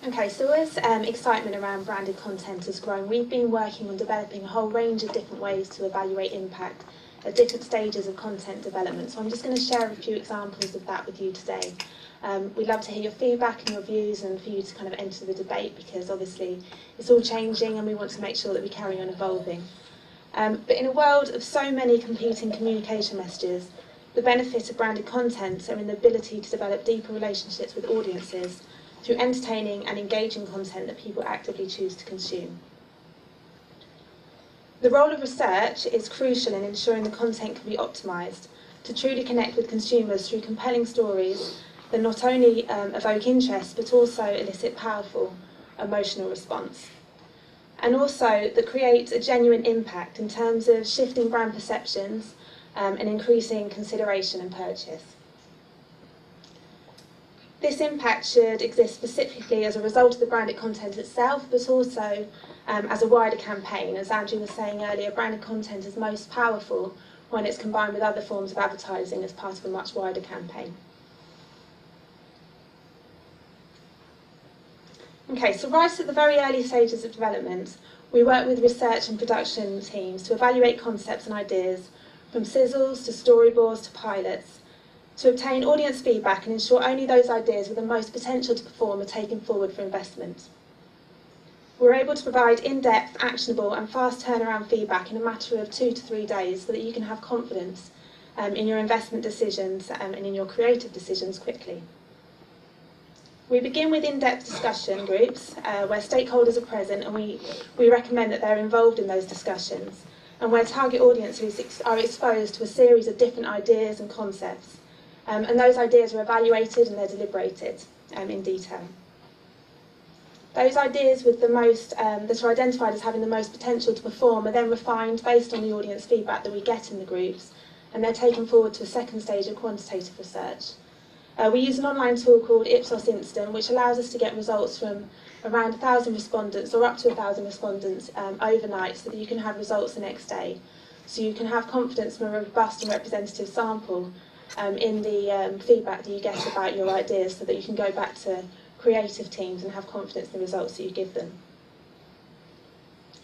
Okay, so as excitement around branded content has grown, we've been working on developing a whole range of different ways to evaluate impact at different stages of content development. So I'm just going to share a few examples of that with you today. We'd love to hear your feedback and your views and for you to kind of enter the debate, because obviously it's all changing and we want to make sure that we carry on evolving. But in a world of so many competing communication messages, the benefit of branded content are in the ability to develop deeper relationships with audiences through entertaining and engaging content that people actively choose to consume. The role of research is crucial in ensuring the content can be optimised to truly connect with consumers through compelling stories that not only evoke interest but also elicit powerful emotional response, and also that create a genuine impact in terms of shifting brand perceptions and increasing consideration and purchase. This impact should exist specifically as a result of the branded content itself, but also as a wider campaign. As Andrew was saying earlier, branded content is most powerful when it's combined with other forms of advertising as part of a much wider campaign. Okay, so right at the very early stages of development, we work with research and production teams to evaluate concepts and ideas, from sizzles to storyboards to pilots, to obtain audience feedback and ensure only those ideas with the most potential to perform are taken forward for investment. We're able to provide in-depth, actionable and fast turnaround feedback in a matter of 2 to 3 days so that you can have confidence in your investment decisions and in your creative decisions quickly. We begin with in-depth discussion groups where stakeholders are present, and we recommend that they're involved in those discussions, and where target audiences are exposed to a series of different ideas and concepts. And those ideas are evaluated and they're deliberated in detail. Those ideas with the most, that are identified as having the most potential to perform are then refined based on the audience feedback that we get in the groups, and they're taken forward to a second stage of quantitative research. We use an online tool called Ipsos Instant, which allows us to get results from around 1,000 respondents or up to 1,000 respondents overnight, so that you can have results the next day. So you can have confidence from a robust and representative sample in the feedback that you get about your ideas, so that you can go back to creative teams and have confidence in the results that you give them.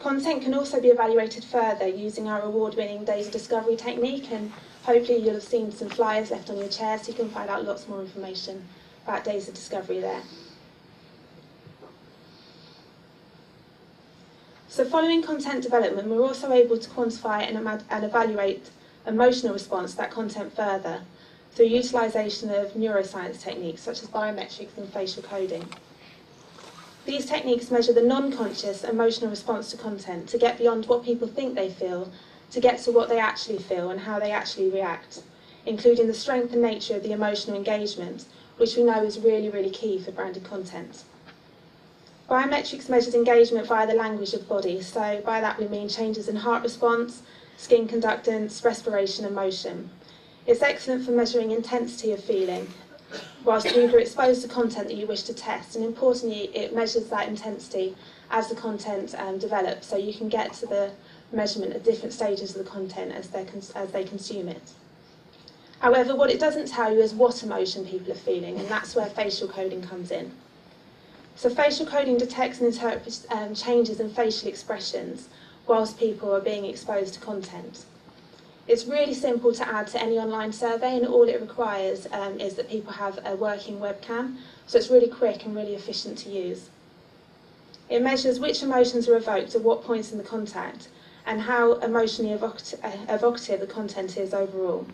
Content can also be evaluated further using our award-winning Days of Discovery technique, and hopefully you'll have seen some flyers left on your chair so you can find out lots more information about Days of Discovery there. So following content development, we're also able to quantify and evaluate emotional response to that content further through utilisation of neuroscience techniques such as biometrics and facial coding. These techniques measure the non-conscious emotional response to content to get beyond what people think they feel, to get to what they actually feel and how they actually react, including the strength and nature of the emotional engagement, which we know is really, really key for branded content. Biometrics measures engagement via the language of the body, so by that we mean changes in heart response, skin conductance, respiration and motion. It's excellent for measuring intensity of feeling, whilst you're exposed to content that you wish to test, and importantly it measures that intensity as the content develops, so you can get to the measurement at different stages of the content as they consume it. However, what it doesn't tell you is what emotion people are feeling, and that's where facial coding comes in. So facial coding detects and interprets changes in facial expressions whilst people are being exposed to content. It's really simple to add to any online survey, and all it requires is that people have a working webcam, so it's really quick and really efficient to use. It measures which emotions are evoked at what points in the content and how emotionally evocative the content is overall.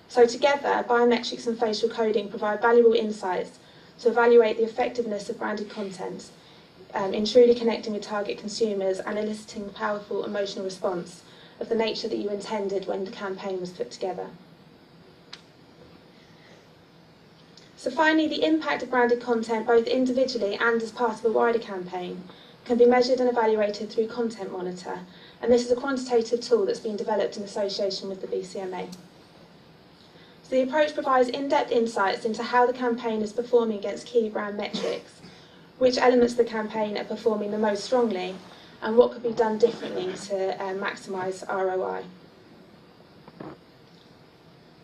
So together, biometrics and facial coding provide valuable insights to evaluate the effectiveness of branded content in truly connecting with target consumers and eliciting powerful emotional response of the nature that you intended when the campaign was put together. So finally, the impact of branded content, both individually and as part of a wider campaign, can be measured and evaluated through Content Monitor, and this is a quantitative tool that's been developed in association with the BCMA. So the approach provides in-depth insights into how the campaign is performing against key brand metrics, which elements of the campaign are performing the most strongly, and what could be done differently to maximise ROI.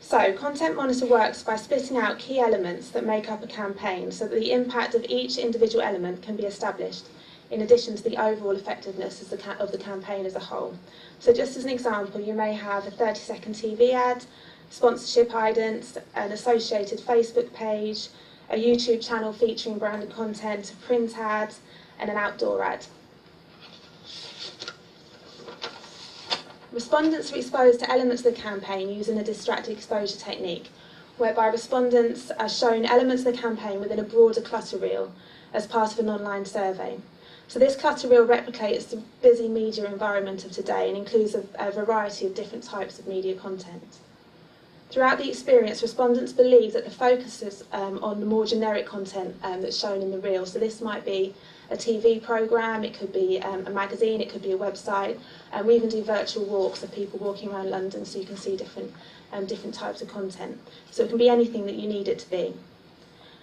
So, Content Monitor works by splitting out key elements that make up a campaign so that the impact of each individual element can be established, in addition to the overall effectiveness of the campaign as a whole. So just as an example, you may have a 30-second TV ad, sponsorship idents, an associated Facebook page, a YouTube channel featuring branded content, a print ad, and an outdoor ad. Respondents are exposed to elements of the campaign using a distracted exposure technique, whereby respondents are shown elements of the campaign within a broader clutter reel as part of an online survey. So this clutter reel replicates the busy media environment of today and includes a variety of different types of media content. Throughout the experience, respondents believe that the focus is on the more generic content that's shown in the reel. So this might be a TV programme, it could be a magazine, it could be a website, and we even do virtual walks of people walking around London so you can see different types of content. So it can be anything that you need it to be.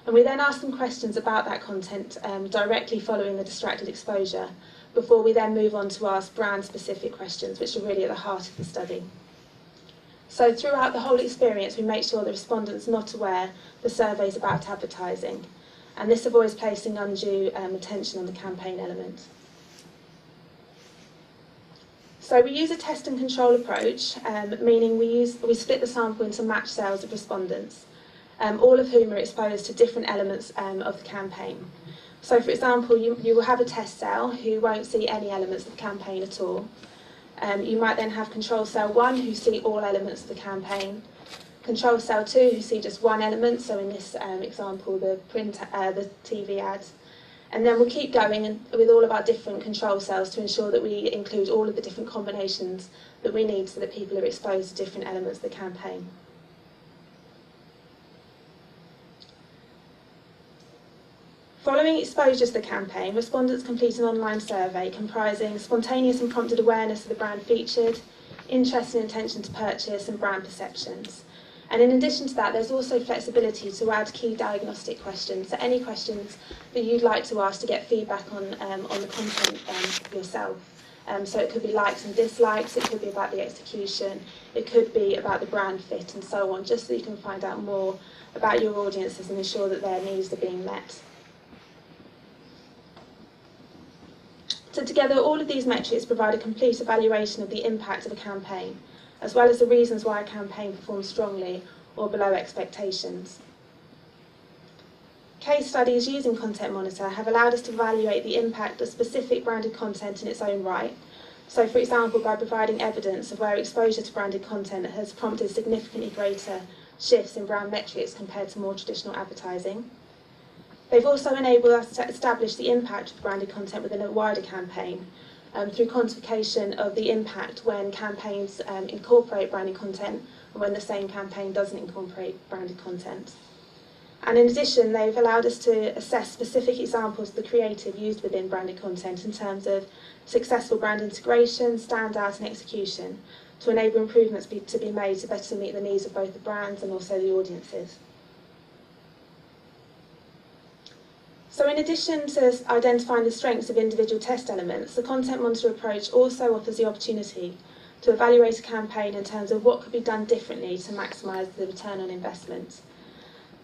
And we then ask them questions about that content directly following the distracted exposure, before we then move on to ask brand-specific questions, which are really at the heart of the study. So throughout the whole experience, we make sure the respondent's not aware the survey's about advertising, and this avoids placing undue attention on the campaign element. So we use a test and control approach, meaning we split the sample into matched cells of respondents, all of whom are exposed to different elements of the campaign. So for example, you will have a test cell who won't see any elements of the campaign at all. You might then have control cell 1 who see all elements of the campaign, control cell 2 who see just one element, so in this example the TV ads, and then we'll keep going with all of our different control cells to ensure that we include all of the different combinations that we need so that people are exposed to different elements of the campaign. Following exposure to the campaign, respondents complete an online survey comprising spontaneous and prompted awareness of the brand featured, interest and intention to purchase, and brand perceptions. And in addition to that, there's also flexibility to add key diagnostic questions, so any questions that you'd like to ask to get feedback on the content yourself. So it could be likes and dislikes, it could be about the execution, it could be about the brand fit and so on, just so you can find out more about your audiences and ensure that their needs are being met. So together, all of these metrics provide a complete evaluation of the impact of a campaign, as well as the reasons why a campaign performs strongly or below expectations. Case studies using Content Monitor have allowed us to evaluate the impact of specific branded content in its own right. So for example, by providing evidence of where exposure to branded content has prompted significantly greater shifts in brand metrics compared to more traditional advertising. They've also enabled us to establish the impact of branded content within a wider campaign through quantification of the impact when campaigns incorporate branded content and when the same campaign doesn't incorporate branded content. And in addition, they've allowed us to assess specific examples of the creative used within branded content in terms of successful brand integration, standout and execution, to enable improvements to be made to better meet the needs of both the brands and also the audiences. So in addition to identifying the strengths of individual test elements, the Content Monitor approach also offers the opportunity to evaluate a campaign in terms of what could be done differently to maximise the return on investment.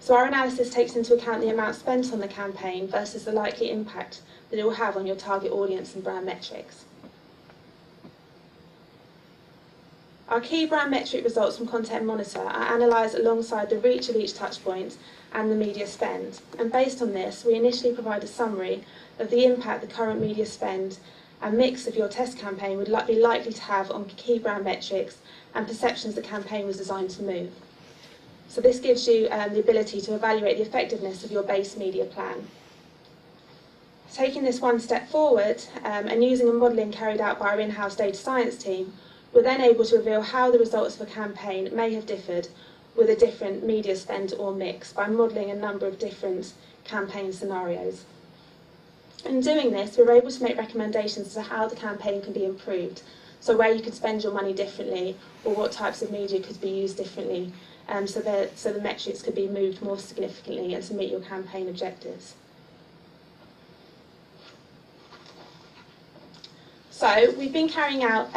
So our analysis takes into account the amount spent on the campaign versus the likely impact that it will have on your target audience and brand metrics. Our key brand metric results from Content Monitor are analysed alongside the reach of each touchpoint and the media spend. And based on this, we initially provide a summary of the impact the current media spend and mix of your test campaign would be likely to have on key brand metrics and perceptions the campaign was designed to move. So this gives you the ability to evaluate the effectiveness of your base media plan. Taking this one step forward and using a modelling carried out by our in-house data science team, we're then able to reveal how the results of a campaign may have differed with a different media spend or mix by modelling a number of different campaign scenarios. In doing this, we're able to make recommendations to how the campaign can be improved, so where you could spend your money differently or what types of media could be used differently, so the metrics could be moved more significantly and to meet your campaign objectives. So we've been carrying out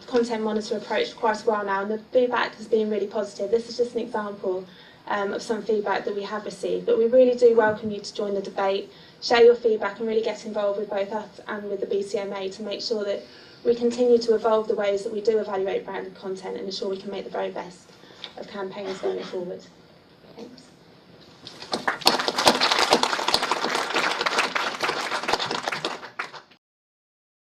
content monitor approach for quite a while now, and the feedback has been really positive. This is just an example of some feedback that we have received, but we really do welcome you to join the debate, share your feedback and really get involved with both us and with the BCMA to make sure that we continue to evolve the ways that we do evaluate branded content and ensure we can make the very best of campaigns going forward. Thanks.